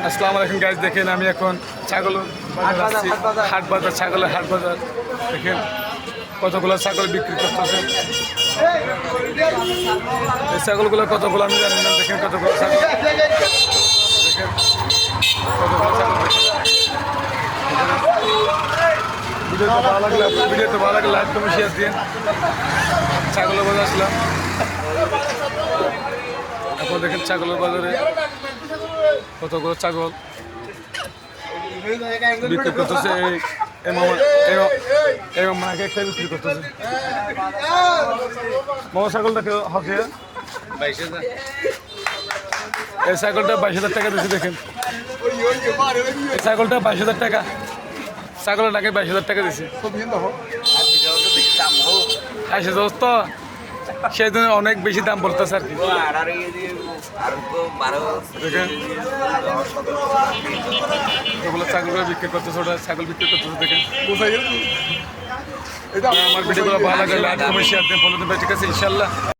আসসালামু আলাইকুম গাইস, দেখেন আমি এখন ছাগল হাট বাজার, ছাগলের হাট বাজার। দেখেন কতগুলো ছাগল বিক্রি করতেছে। এই ছাগলগুলো কতগুলো আমি জানি না। দেখেন কতগুলো ছাগল, দেখেন কতগুলো ছাগল। ভিডিওতে ভালো লাগলে লাইক কমেন্ট শেয়ার দিন। ছাগলের বাজার আসলাম এখন। দেখেন ছাগলের বাজারে কতগুলো ছাগল বিক্রি করতেছে। এই মামাকে একটা বিক্রি করতেছে। মামা ছাগলটাকে হকে এই ছাগলটা 22,000 টাকা দিচ্ছে। দেখেন এই ছাগলটা 22,000 টাকা, ছাগলের টাকা 22,000 টাকা দিচ্ছে। আসে দোস্ত, সেই জন্য অনেক বেশি দাম বলতেছে আর কি। ওগুলো ছাগলগুলো বিক্রি করতেছে, ওটা ছাগল বিক্রি করতেছে। দেখেন আমার ভিডিওগুলো ভালো লাগে লাইক কমেন্ট শেয়ার দিয়ে ফলো দেবে, ঠিক আছে ইনশাল্লাহ।